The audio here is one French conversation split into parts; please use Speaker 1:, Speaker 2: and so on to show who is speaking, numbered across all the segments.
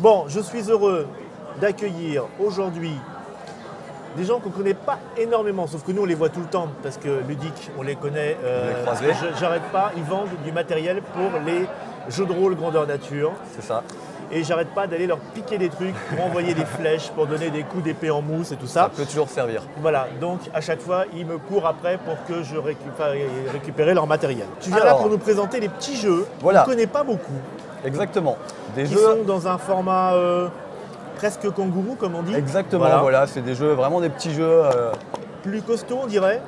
Speaker 1: Bon, je suis heureux d'accueillir aujourd'hui des gens qu'on ne connaît pas énormément, sauf que nous on les voit tout le temps parce que Ludic, on les connaît. J'arrête pas, ils vendent du matériel pour les jeux de rôle grandeur nature.
Speaker 2: C'est ça.
Speaker 1: Et j'arrête pas d'aller leur piquer des trucs pour envoyer des flèches, pour donner des coups d'épée en mousse et tout ça.
Speaker 2: Ça peut toujours servir.
Speaker 1: Voilà, donc à chaque fois, ils me courent après pour que je récupère leur matériel. Tu viens là pour nous présenter les petits jeux qu'on ne connaît pas beaucoup.
Speaker 2: Exactement.
Speaker 1: Des jeux sont dans un format presque kangourou, comme on dit.
Speaker 2: Exactement, voilà, c'est des jeux, vraiment des petits jeux.
Speaker 1: Plus costauds, on dirait.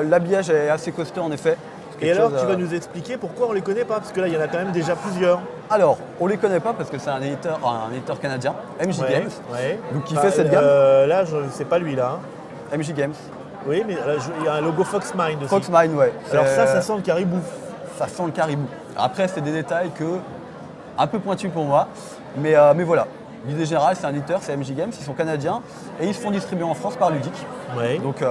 Speaker 2: L'habillage est assez costaud en effet.
Speaker 1: Et alors, tu vas nous expliquer pourquoi on ne les connaît pas, parce que là, il y en a quand même déjà plusieurs.
Speaker 2: Alors, on ne les connaît pas parce que c'est un éditeur canadien, MJ Games, donc qui fait cette gamme.
Speaker 1: Là, c'est pas lui, là.
Speaker 2: MJ Games.
Speaker 1: Oui, mais il y a un logo Foxmind aussi.
Speaker 2: Foxmind, ouais.
Speaker 1: Alors ça sent le caribou.
Speaker 2: Ça sent le caribou. Après, c'est des détails un peu pointus pour moi, mais voilà. L'idée générale, c'est un éditeur, c'est MJ Games, ils sont canadiens et ils se font distribuer en France par Ludic. Donc,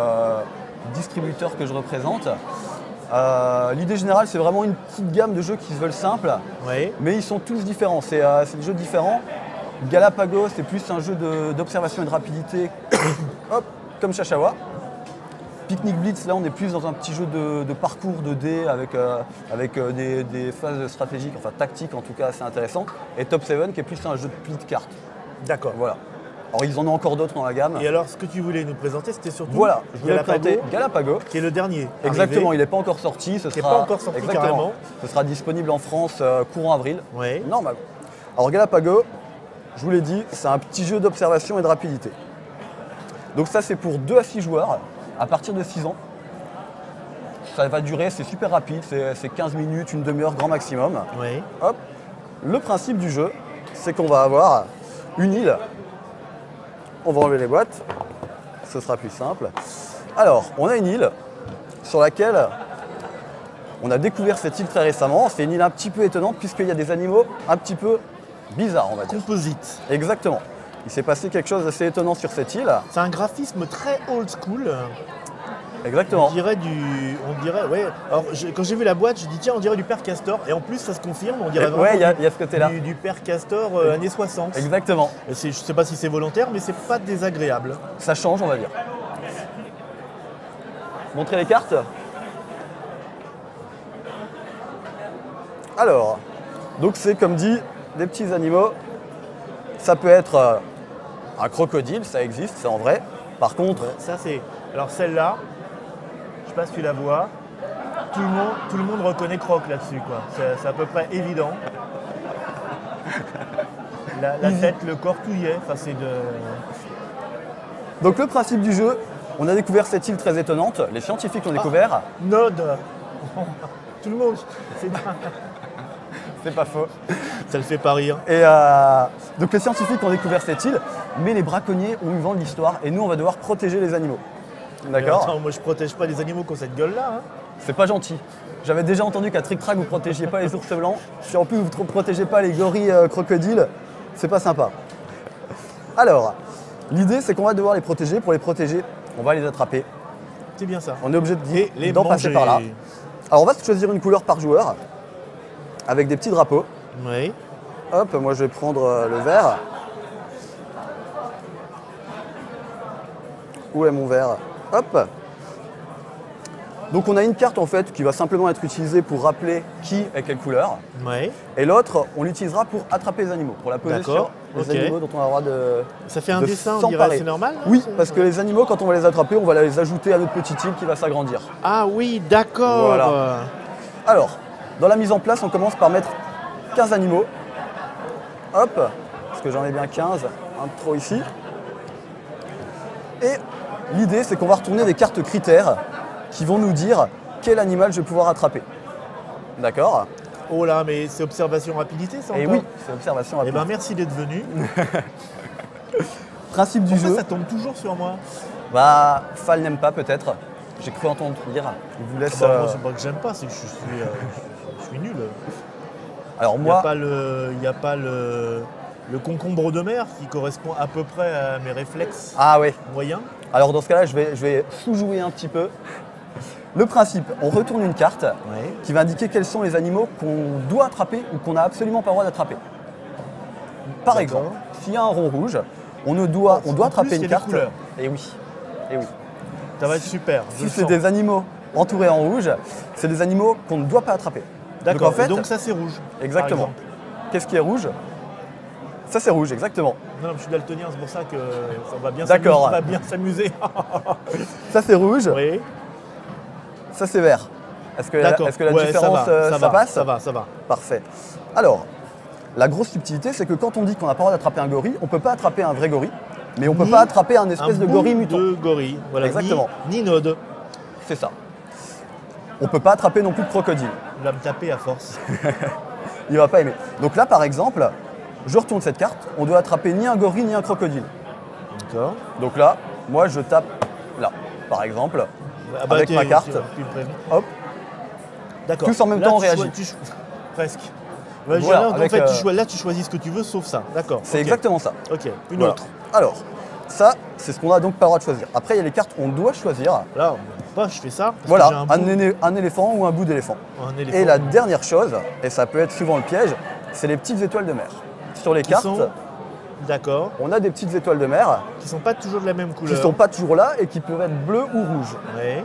Speaker 2: distributeur que je représente. L'idée générale, c'est vraiment une petite gamme de jeux qui se veulent simples, mais ils sont tous différents. C'est des jeux différents. Galapagos, c'est plus un jeu d'observation et de rapidité, hop, comme Chachawa. Picnic Blitz, là, on est plus dans un petit jeu de parcours de dés avec des phases stratégiques, enfin tactiques en tout cas, assez intéressant. Et Top 7, qui est plus un jeu de pli de cartes.
Speaker 1: D'accord.
Speaker 2: Voilà. Alors, ils en ont encore d'autres dans la gamme.
Speaker 1: Et alors, ce que tu voulais nous présenter, c'était surtout
Speaker 2: je voulais présenter Galapagos,
Speaker 1: qui est le dernier.
Speaker 2: Exactement, il n'est pas encore sorti.
Speaker 1: Il n'est pas encore sorti carrément.
Speaker 2: Ce sera disponible en France courant avril.
Speaker 1: Oui.
Speaker 2: Normal. Alors, Galapagos, je vous l'ai dit, c'est un petit jeu d'observation et de rapidité. Donc ça, c'est pour 2 à 6 joueurs, à partir de 6 ans. Ça va durer, c'est super rapide, c'est 15 minutes, une demi-heure grand maximum.
Speaker 1: Oui.
Speaker 2: Hop. Le principe du jeu, c'est qu'on va avoir une île. On va enlever les boîtes, ce sera plus simple. Alors, on a une île sur laquelle on a découvert cette île très récemment. C'est une île un petit peu étonnante puisqu'il y a des animaux un petit peu bizarres, on va dire.
Speaker 1: Composite.
Speaker 2: Exactement. Il s'est passé quelque chose d'assez étonnant sur cette île.
Speaker 1: C'est un graphisme très old school.
Speaker 2: Exactement.
Speaker 1: On dirait, ouais. Alors, quand j'ai vu la boîte, je dis tiens, on dirait du Père Castor. Et en plus, ça se confirme, on dirait vraiment
Speaker 2: il y a ce côté-là.
Speaker 1: Du Père Castor années 60.
Speaker 2: Exactement.
Speaker 1: Je ne sais pas si c'est volontaire, mais c'est pas désagréable.
Speaker 2: Ça change, on va dire. Montrer les cartes. Alors, donc c'est comme dit, des petits animaux. Ça peut être un crocodile, ça existe, c'est en vrai. Par contre...
Speaker 1: Ça c'est... Alors celle-là, je sais pas si tu la vois, tout le monde reconnaît Croc là-dessus, quoi. C'est à peu près évident. La tête, le corps, tout y est. Enfin, c'est de...
Speaker 2: Donc le principe du jeu, on a découvert cette île très étonnante. Les scientifiques l'ont découvert.
Speaker 1: Nod. Tout le monde.
Speaker 2: C'est pas faux.
Speaker 1: Ça le fait pas rire.
Speaker 2: Et donc les scientifiques ont découvert cette île, mais les braconniers ont eu vent de l'histoire et nous on va devoir protéger les animaux. D'accord ?
Speaker 1: Attends, moi je protège pas les animaux qui ont cette gueule-là. Hein.
Speaker 2: C'est pas gentil. J'avais déjà entendu qu'à Trick Track vous protégiez pas les ours blancs. Si en plus vous ne protégez pas les gorilles crocodiles, c'est pas sympa. Alors, l'idée c'est qu'on va devoir les protéger. Pour les protéger, on va les attraper.
Speaker 1: C'est bien ça.
Speaker 2: On est obligé d'en passer par là. Alors on va choisir une couleur par joueur, avec des petits drapeaux.
Speaker 1: Oui.
Speaker 2: Hop, moi je vais prendre le vert. Où est mon vert? Hop. Donc on a une carte en fait qui va simplement être utilisée pour rappeler qui est quelle couleur.
Speaker 1: Oui.
Speaker 2: Et l'autre, on l'utilisera pour attraper les animaux, pour la poser sur les animaux dont on a le droit de
Speaker 1: Ça fait un dessin, on dirait, c'est normal?
Speaker 2: Oui, parce que les animaux, quand on va les attraper, on va les ajouter à notre petite île qui va s'agrandir.
Speaker 1: Ah oui, d'accord.
Speaker 2: Voilà. Alors, dans la mise en place, on commence par mettre 15 animaux. Hop, parce que j'en ai bien 15, un de trop ici. Et l'idée, c'est qu'on va retourner des cartes critères qui vont nous dire quel animal je vais pouvoir attraper. D'accord?
Speaker 1: Oh là, mais c'est observation rapidité, ça encore?
Speaker 2: Et oui, c'est observation rapidité.
Speaker 1: Eh ben merci d'être venu.
Speaker 2: Principe du jeu.
Speaker 1: Ça tombe toujours sur moi.
Speaker 2: Bah, Fall n'aime pas peut-être. J'ai cru entendre dire. Il vous laisse.
Speaker 1: Moi, c'est pas que j'aime pas, c'est que je suis nul.
Speaker 2: Alors moi.
Speaker 1: Il n'y a pas le concombre de mer qui correspond à peu près à mes réflexes moyens.
Speaker 2: Alors dans ce cas-là, je vais sous-jouer un petit peu. Le principe, on retourne une carte qui va indiquer quels sont les animaux qu'on doit attraper ou qu'on n'a absolument pas le droit d'attraper. par exemple, s'il y a un rond rouge, on doit attraper une carte. Et oui. Et oui.
Speaker 1: Ça va être super.
Speaker 2: Si c'est des animaux entourés en rouge, c'est des animaux qu'on ne doit pas attraper.
Speaker 1: D'accord, donc ça c'est rouge.
Speaker 2: Exactement. Qu'est-ce qui est rouge? Ça c'est rouge, exactement.
Speaker 1: Non, je suis daltonien, c'est pour ça que ça va bien s'amuser.
Speaker 2: Ça c'est rouge.
Speaker 1: Oui.
Speaker 2: Ça c'est vert. Est-ce que la différence ça passe?
Speaker 1: Ça va.
Speaker 2: Parfait. Alors, la grosse subtilité, c'est que quand on dit qu'on n'a pas le droit d'attraper un gorille, on ne peut pas attraper un vrai gorille, mais on ne peut pas attraper un espèce de gorille mutant.
Speaker 1: De gorille, voilà.
Speaker 2: Exactement.
Speaker 1: Ni node.
Speaker 2: C'est ça. On ne peut pas attraper non plus de crocodile.
Speaker 1: Il va me taper à force.
Speaker 2: Il va pas aimer. Donc là, par exemple, je retourne cette carte, on doit attraper ni un gorille ni un crocodile.
Speaker 1: D'accord.
Speaker 2: Donc là, moi je tape là, par exemple, avec ma carte. Hop.
Speaker 1: D'accord.
Speaker 2: Tous en même temps on réagit.
Speaker 1: Presque.
Speaker 2: Voilà,
Speaker 1: en fait, là tu choisis ce que tu veux sauf ça. D'accord.
Speaker 2: C'est exactement ça.
Speaker 1: Ok. Une autre.
Speaker 2: Alors, ça, c'est ce qu'on a donc pas le droit de choisir. Après, il y a les cartes qu'on doit choisir.
Speaker 1: Là, je fais ça.
Speaker 2: Voilà, un éléphant ou un bout d'éléphant. Et la dernière chose, et ça peut être souvent le piège, c'est les petites étoiles de mer. Sur les cartes,
Speaker 1: d'accord.
Speaker 2: On a des petites étoiles de mer.
Speaker 1: Qui ne sont pas toujours de la même couleur.
Speaker 2: Qui ne sont pas toujours là et qui peuvent être bleues ou rouges.
Speaker 1: Oui.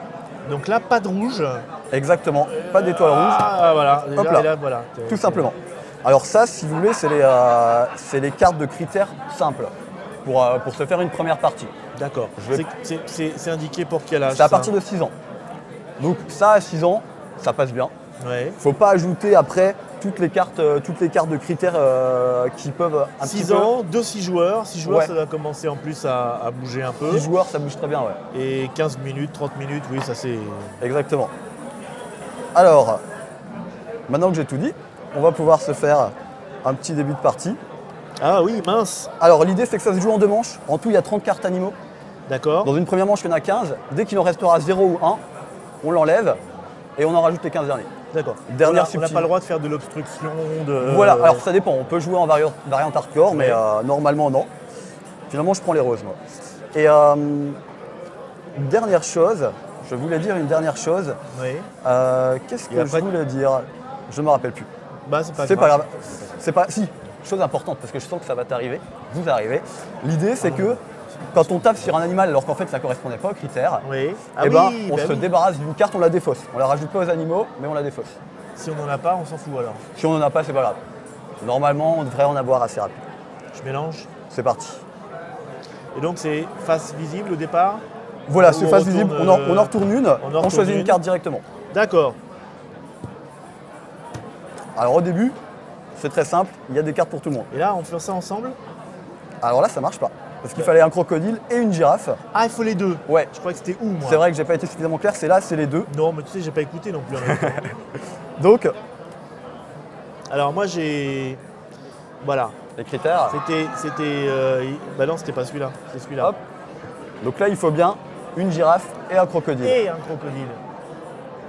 Speaker 1: Donc là, pas de rouge.
Speaker 2: Exactement, pas d'étoiles rouges.
Speaker 1: Ah voilà,
Speaker 2: hop là.
Speaker 1: Voilà.
Speaker 2: Tout simplement. Alors ça, si vous voulez, c'est les cartes de critères simples pour se faire une première partie.
Speaker 1: D'accord. C'est indiqué pour quel âge?
Speaker 2: C'est à partir de 6 ans. Donc ça, à 6 ans, ça passe bien.
Speaker 1: Il
Speaker 2: ne faut pas ajouter après toutes les cartes de critères qui peuvent un
Speaker 1: 6 ans, 6 joueurs. 6 joueurs, ça va commencer en plus à bouger un peu.
Speaker 2: 6 joueurs, ça bouge très bien, ouais.
Speaker 1: Et 15 minutes, 30 minutes, oui, ça c'est...
Speaker 2: Exactement. Alors, maintenant que j'ai tout dit, on va pouvoir se faire un petit début de partie.
Speaker 1: Ah oui, mince.
Speaker 2: Alors l'idée c'est que ça se joue en 2 manches. En tout, il y a 30 cartes animaux.
Speaker 1: D'accord.
Speaker 2: Dans une première manche, il y en a 15. Dès qu'il en restera 0 ou 1, on l'enlève et on en rajoute les 15 derniers.
Speaker 1: D'accord.
Speaker 2: Dernière
Speaker 1: on n'a pas le droit de faire de l'obstruction.
Speaker 2: Voilà, alors ça dépend. On peut jouer en variante hardcore, mais normalement non. Finalement, je prends les roses, moi. Et dernière chose, je voulais dire une dernière chose.
Speaker 1: Oui.
Speaker 2: Qu'est-ce que je voulais dire? Je ne me rappelle plus.
Speaker 1: Bah, c'est pas grave.
Speaker 2: C'est pas... Si, chose importante, parce que je sens que ça va t'arriver, vous arrivez. L'idée, c'est que quand on tape sur un animal alors qu'en fait ça ne correspondait pas aux critères, on se débarrasse d'une carte, on la défausse. On la rajoute pas aux animaux, mais on la défausse.
Speaker 1: Si on n'en a pas, on s'en fout alors.
Speaker 2: Si on n'en a pas, c'est pas grave. Normalement, on devrait en avoir assez rapide.
Speaker 1: Je mélange.
Speaker 2: C'est parti.
Speaker 1: Et donc c'est face visible au départ?
Speaker 2: Voilà, c'est face visible. On en retourne une, on choisit une carte directement.
Speaker 1: D'accord.
Speaker 2: Alors au début, c'est très simple, il y a des cartes pour tout le monde.
Speaker 1: Et là, on fait ça ensemble?
Speaker 2: Alors là, ça marche pas. Parce qu'il fallait un crocodile et une girafe.
Speaker 1: Ah, il faut les deux?
Speaker 2: Ouais.
Speaker 1: Je crois que c'était où, moi?
Speaker 2: C'est vrai que j'ai pas été suffisamment clair, c'est là, c'est les deux.
Speaker 1: Non, mais tu sais, j'ai pas écouté non plus.
Speaker 2: Donc.
Speaker 1: Alors moi, j'ai... Voilà.
Speaker 2: Les critères.
Speaker 1: Bah non, c'était pas celui-là, c'est celui-là.
Speaker 2: Hop. Donc là, il faut bien une girafe et un crocodile.
Speaker 1: Et un crocodile.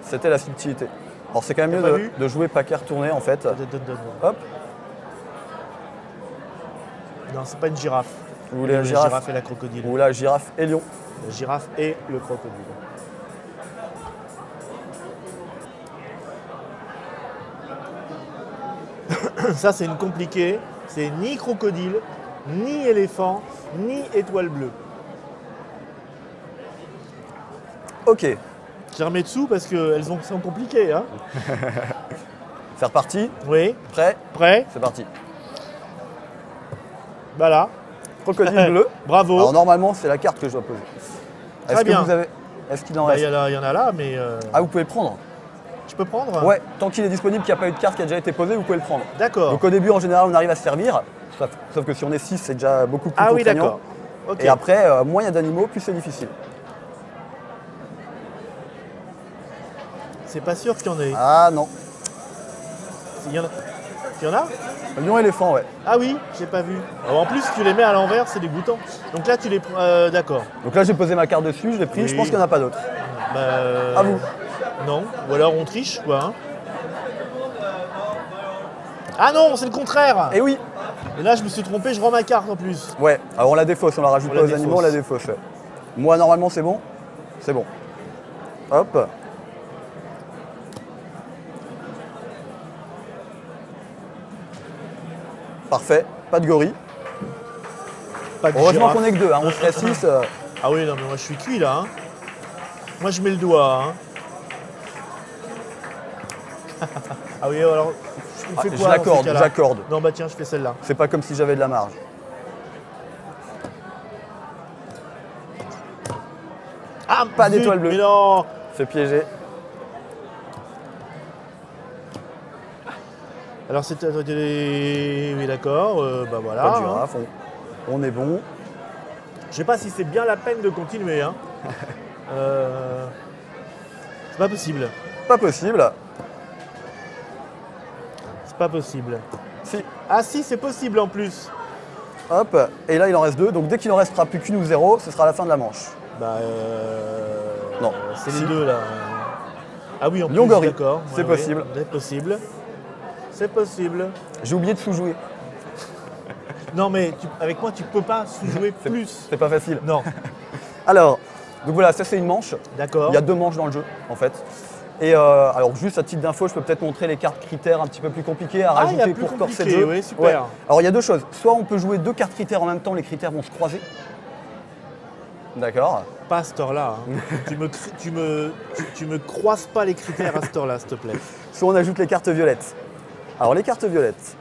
Speaker 2: C'était la subtilité. Alors c'est quand même mieux de jouer paquet retourné en fait. Hop.
Speaker 1: Non, c'est pas une girafe.
Speaker 2: Vous voulez la girafe
Speaker 1: et la crocodile.
Speaker 2: Ou la girafe et lion.
Speaker 1: La girafe et le crocodile. Ça, c'est une compliquée. C'est ni crocodile, ni éléphant, ni étoile bleue.
Speaker 2: Ok.
Speaker 1: Je remets dessous parce qu'elles sont compliquées. Hein.
Speaker 2: C'est reparti?
Speaker 1: Oui.
Speaker 2: Prêt?
Speaker 1: Prêt.
Speaker 2: C'est parti.
Speaker 1: Voilà.
Speaker 2: Crocodile bleu.
Speaker 1: Bravo.
Speaker 2: Alors normalement, c'est la carte que je dois poser.
Speaker 1: Très bien.
Speaker 2: Est-ce qu'il en reste?
Speaker 1: Il y en a là, mais...
Speaker 2: Ah, vous pouvez le prendre?
Speaker 1: Je peux prendre?
Speaker 2: Ouais, tant qu'il est disponible, qu'il n'y a pas eu de carte qui a déjà été posée, vous pouvez le prendre.
Speaker 1: D'accord.
Speaker 2: Donc au début, en général, on arrive à se servir. Sauf que si on est 6, c'est déjà beaucoup plus contraignant.
Speaker 1: Ah oui, d'accord. Okay.
Speaker 2: Et après, moins il y a d'animaux, plus c'est difficile.
Speaker 1: C'est pas sûr qu'il y en ait.
Speaker 2: Ah non.
Speaker 1: Il y en a?
Speaker 2: Lion éléphant, ouais.
Speaker 1: Ah oui, j'ai pas vu. Alors, en plus, tu les mets à l'envers, c'est dégoûtant. Donc là, tu les prends. D'accord.
Speaker 2: Donc là, j'ai posé ma carte dessus, je l'ai pris. Oui. Je pense qu'il n'y en a pas d'autres. À vous.
Speaker 1: Non. Ou alors on triche, quoi. Hein. Ah non, c'est le contraire.
Speaker 2: Et oui.
Speaker 1: Et là, je me suis trompé, je rends ma carte en plus.
Speaker 2: Ouais. Alors on la défausse, on la rajoute pas aux animaux, on la défausse. Moi, normalement, c'est bon. C'est bon. Hop. Parfait, pas de gorille.
Speaker 1: Pas de
Speaker 2: Heureusement
Speaker 1: girafe.
Speaker 2: qu'on est que 2, hein. On serait 6.
Speaker 1: Ah oui, non, mais moi je suis cuit là. Hein. Moi je mets le doigt. Hein. Ah oui, alors, on fait quoi
Speaker 2: j'accorde.
Speaker 1: Non, bah tiens, je fais celle-là.
Speaker 2: C'est pas comme si j'avais de la marge.
Speaker 1: Ah,
Speaker 2: pas d'étoile bleue.
Speaker 1: Mais non.
Speaker 2: C'est piégé.
Speaker 1: Alors c'était... Oui, d'accord, bah voilà.
Speaker 2: Pas de girafe, on est bon.
Speaker 1: Je sais pas si c'est bien la peine de continuer. Hein. C'est pas possible.
Speaker 2: Pas possible.
Speaker 1: C'est pas possible.
Speaker 2: Si.
Speaker 1: Ah si, c'est possible en plus.
Speaker 2: Hop, et là il en reste 2, donc dès qu'il en restera plus qu'une ou 0, ce sera la fin de la manche.
Speaker 1: Bah
Speaker 2: non.
Speaker 1: C'est les deux là. Ah oui, en plus,
Speaker 2: Lyon-Gory,
Speaker 1: d'accord.
Speaker 2: c'est possible.
Speaker 1: C'est possible. C'est possible.
Speaker 2: J'ai oublié de sous-jouer.
Speaker 1: Non mais avec moi tu peux pas sous-jouer plus.
Speaker 2: C'est pas facile.
Speaker 1: Non.
Speaker 2: Alors, donc voilà, ça c'est une manche.
Speaker 1: D'accord.
Speaker 2: Il y a 2 manches dans le jeu en fait. Et alors juste à titre d'info, je peux peut-être montrer les cartes critères un petit peu plus compliquées à rajouter pour corser le jeu.
Speaker 1: Oui, super.
Speaker 2: Ouais. Alors il y a 2 choses. Soit on peut jouer 2 cartes critères en même temps, les critères vont se croiser. D'accord.
Speaker 1: Pas à cette heure-là. Hein. tu me croises pas les critères à cette heure-là, s'il te plaît.
Speaker 2: Soit on ajoute les cartes violettes. Alors les cartes violettes.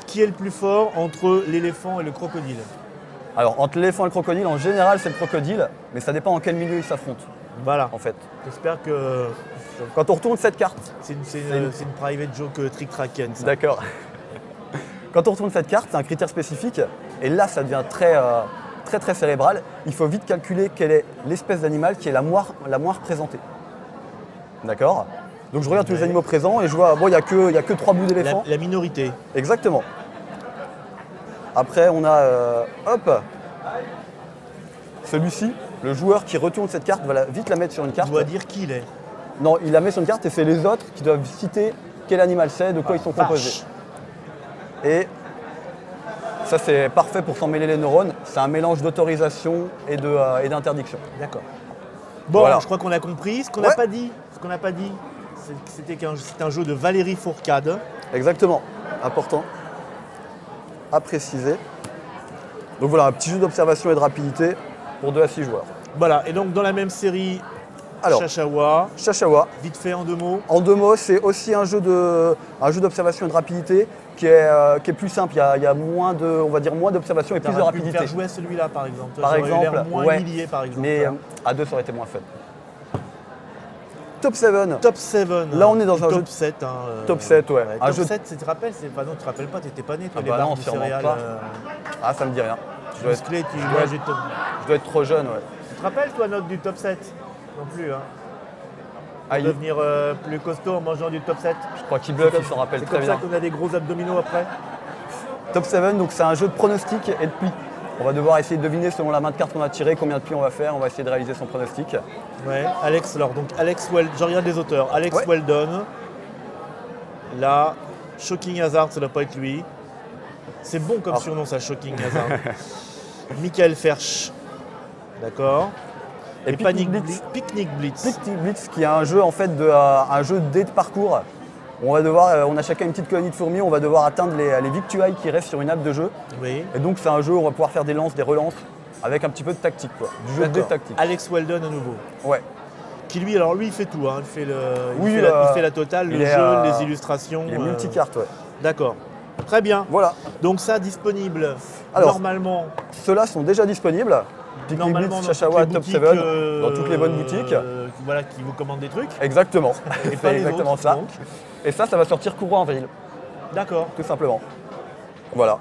Speaker 1: Qui est le plus fort entre l'éléphant et le crocodile?
Speaker 2: Alors entre l'éléphant et le crocodile, en général c'est le crocodile, mais ça dépend en quel milieu ils s'affrontent.
Speaker 1: Voilà.
Speaker 2: En fait.
Speaker 1: J'espère que...
Speaker 2: Quand on retourne cette carte...
Speaker 1: C'est une private joke trick-tracken, ça.
Speaker 2: D'accord. Quand on retourne cette carte, c'est un critère spécifique, et là ça devient très cérébral. Il faut vite calculer quelle est l'espèce d'animal qui est la moins représentée. D'accord. Donc je regarde tous les animaux présents et je vois, bon, il n'y a que 3 bouts d'éléphant.
Speaker 1: La minorité.
Speaker 2: Exactement. Après, on a, hop, celui-ci, le joueur qui retourne cette carte va vite la mettre sur une carte.
Speaker 1: Il doit dire qui il est.
Speaker 2: Non, il la met sur une carte et c'est les autres qui doivent citer quel animal c'est, de quoi ils sont composés. Et ça, c'est parfait pour s'en mêler les neurones. C'est un mélange d'autorisation et d'interdiction.
Speaker 1: D'accord. Bon, voilà. Je crois qu'on a compris. Ce qu'on n'a pas dit, c'est un jeu de Valérie Fourcade.
Speaker 2: Exactement. Important à préciser. Donc voilà, un petit jeu d'observation et de rapidité pour 2 à 6 joueurs.
Speaker 1: Voilà, et donc dans la même série,
Speaker 2: alors,
Speaker 1: Chachawa. Vite fait en 2 mots.
Speaker 2: En 2 mots, c'est aussi un jeu d'observation et de rapidité qui est plus simple. Il y a moins d'observation et plus de rapidité. Tu
Speaker 1: peux faire jouer celui-là par exemple.
Speaker 2: Par exemple,
Speaker 1: moins humilié par exemple.
Speaker 2: Mais à 2 ça aurait été moins fun. Top 7.
Speaker 1: Top 7.
Speaker 2: Là on est dans un jeu
Speaker 1: top 7. Hein,
Speaker 2: top 7, ouais.
Speaker 1: Un top 7, tu te rappelles? Non, tu te rappelles pas, t'étais pas né toi, les barres de céréales.
Speaker 2: Ah, ça me dit rien.
Speaker 1: Je
Speaker 2: dois être trop jeune, ouais.
Speaker 1: Tu te rappelles toi note du top 7? Non plus, hein. Pour devenir plus costaud en mangeant du top 7.
Speaker 2: Je crois qu'il bluffe, il s'en rappelle très bien.
Speaker 1: C'est comme ça qu'on a des gros abdominaux après.
Speaker 2: Top 7, donc c'est un jeu de pronostic et de plis. On va devoir essayer de deviner selon la main de carte qu'on a tirée combien de plis on va faire. On va essayer de réaliser son pronostic.
Speaker 1: Ouais, Alex Weldon, je regarde les auteurs. Alex Weldon. Là, Shocking Hazard, ça ne doit pas être lui. C'est bon comme surnom ça, Shocking Hazard. Michael Fersch. D'accord. Et Picnic Blitz.
Speaker 2: Picnic Blitz, qui est un jeu en fait un jeu de dés de parcours. On a chacun une petite colonie de fourmis, on va devoir atteindre les victuailles qui restent sur une nappe de jeu.
Speaker 1: Oui.
Speaker 2: Et donc c'est un jeu où on va pouvoir faire des lances, des relances, avec un petit peu de tactique, quoi. Du jeu de dés tactique.
Speaker 1: Alex Weldon à nouveau.
Speaker 2: Ouais.
Speaker 1: Qui lui, alors lui il fait tout, hein. Il fait la totale, le jeu, les illustrations.
Speaker 2: Les multicartes, ouais.
Speaker 1: D'accord. Très bien.
Speaker 2: Voilà.
Speaker 1: Donc ça disponible.
Speaker 2: Alors,
Speaker 1: normalement.
Speaker 2: Ceux-là sont déjà disponibles. Picnic Blitz, Chachawa, Top 7, dans toutes les bonnes boutiques.
Speaker 1: Voilà, qui vous commandent des trucs.
Speaker 2: Exactement.
Speaker 1: Et pas
Speaker 2: exactement
Speaker 1: autres,
Speaker 2: ça.
Speaker 1: Donc.
Speaker 2: Et ça va sortir courant avril.
Speaker 1: D'accord.
Speaker 2: Tout simplement. Voilà.